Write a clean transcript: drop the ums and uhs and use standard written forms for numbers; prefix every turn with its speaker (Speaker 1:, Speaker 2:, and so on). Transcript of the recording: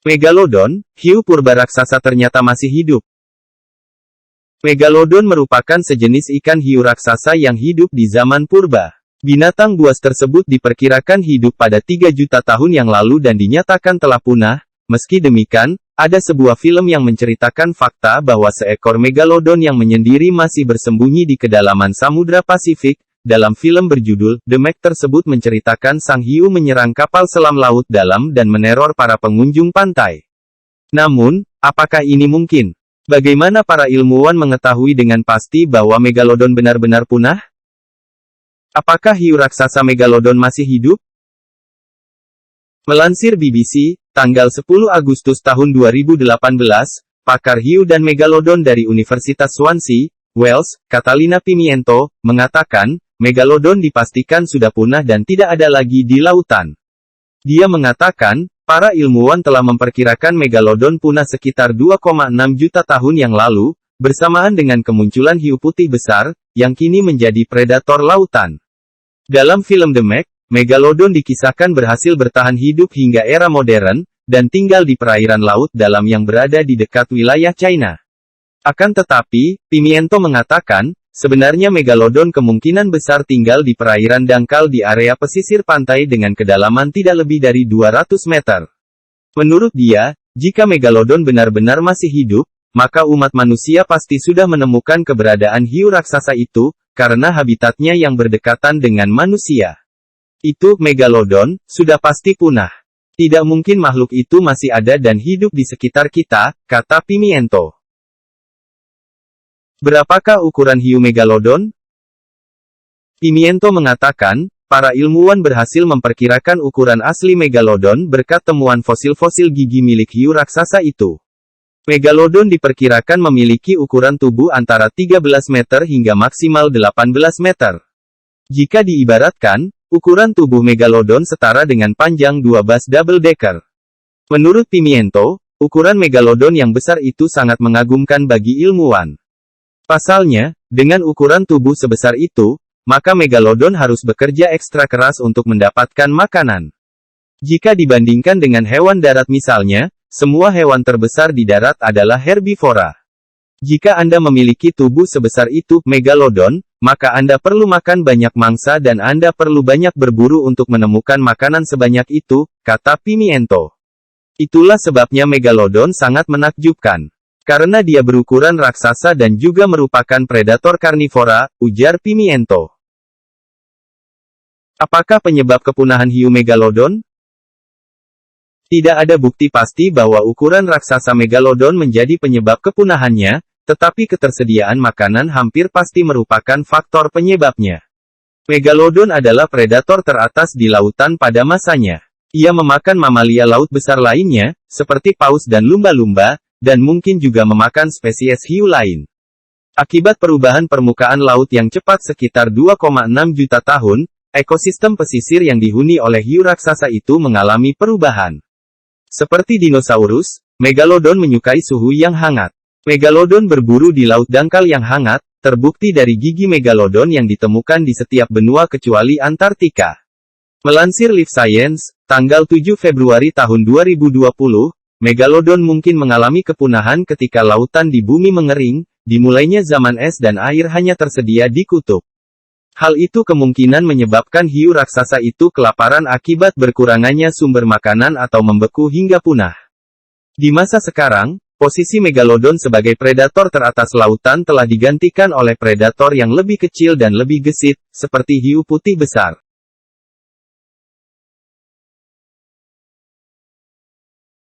Speaker 1: Megalodon, hiu purba raksasa ternyata masih hidup. Megalodon merupakan sejenis ikan hiu raksasa yang hidup di zaman purba. Binatang buas tersebut diperkirakan hidup pada 3 juta tahun yang lalu dan dinyatakan telah punah. Meski demikian, ada sebuah film yang menceritakan fakta bahwa seekor megalodon yang menyendiri masih bersembunyi di kedalaman Samudra Pasifik. Dalam film berjudul The Meg tersebut menceritakan sang hiu menyerang kapal selam laut dalam dan meneror para pengunjung pantai. Namun, apakah ini mungkin? Bagaimana para ilmuwan mengetahui dengan pasti bahwa megalodon benar-benar punah? Apakah hiu raksasa megalodon masih hidup? Melansir BBC, tanggal 10 Agustus tahun 2018, pakar hiu dan megalodon dari Universitas Swansea, Wales, Catalina Pimiento, mengatakan, megalodon dipastikan sudah punah dan tidak ada lagi di lautan. Dia mengatakan, para ilmuwan telah memperkirakan megalodon punah sekitar 2,6 juta tahun yang lalu, bersamaan dengan kemunculan hiu putih besar, yang kini menjadi predator lautan. Dalam film The Meg, megalodon dikisahkan berhasil bertahan hidup hingga era modern, dan tinggal di perairan laut dalam yang berada di dekat wilayah China. Akan tetapi, Pimiento mengatakan, sebenarnya megalodon kemungkinan besar tinggal di perairan dangkal di area pesisir pantai dengan kedalaman tidak lebih dari 200 meter. Menurut dia, jika megalodon benar-benar masih hidup, maka umat manusia pasti sudah menemukan keberadaan hiu raksasa itu, karena habitatnya yang berdekatan dengan manusia. Itu, megalodon, sudah pasti punah. Tidak mungkin makhluk itu masih ada dan hidup di sekitar kita, kata Pimiento. Berapakah ukuran hiu megalodon? Pimiento mengatakan, para ilmuwan berhasil memperkirakan ukuran asli megalodon berkat temuan fosil-fosil gigi milik hiu raksasa itu. Megalodon diperkirakan memiliki ukuran tubuh antara 13 meter hingga maksimal 18 meter. Jika diibaratkan, ukuran tubuh megalodon setara dengan panjang 2 bus double decker. Menurut Pimiento, ukuran megalodon yang besar itu sangat mengagumkan bagi ilmuwan. Pasalnya, dengan ukuran tubuh sebesar itu, maka megalodon harus bekerja ekstra keras untuk mendapatkan makanan. Jika dibandingkan dengan hewan darat misalnya, semua hewan terbesar di darat adalah herbivora. Jika Anda memiliki tubuh sebesar itu, megalodon, maka Anda perlu makan banyak mangsa dan Anda perlu banyak berburu untuk menemukan makanan sebanyak itu, kata Pimiento. Itulah sebabnya megalodon sangat menakjubkan. Karena dia berukuran raksasa dan juga merupakan predator karnivora, ujar Pimiento. Apakah penyebab kepunahan hiu megalodon? Tidak ada bukti pasti bahwa ukuran raksasa megalodon menjadi penyebab kepunahannya, tetapi ketersediaan makanan hampir pasti merupakan faktor penyebabnya. Megalodon adalah predator teratas di lautan pada masanya. Ia memakan mamalia laut besar lainnya, seperti paus dan lumba-lumba, dan mungkin juga memakan spesies hiu lain. Akibat perubahan permukaan laut yang cepat sekitar 2,6 juta tahun, ekosistem pesisir yang dihuni oleh hiu raksasa itu mengalami perubahan. Seperti dinosaurus, megalodon menyukai suhu yang hangat. Megalodon berburu di laut dangkal yang hangat, terbukti dari gigi megalodon yang ditemukan di setiap benua kecuali Antartika. Melansir Life Science, tanggal 7 Februari tahun 2020, megalodon mungkin mengalami kepunahan ketika lautan di bumi mengering, dimulainya zaman es dan air hanya tersedia di kutub. Hal itu kemungkinan menyebabkan hiu raksasa itu kelaparan akibat berkurangannya sumber makanan atau membeku hingga punah. Di masa sekarang, posisi megalodon sebagai predator teratas lautan telah digantikan oleh predator yang lebih kecil dan lebih gesit, seperti hiu putih besar.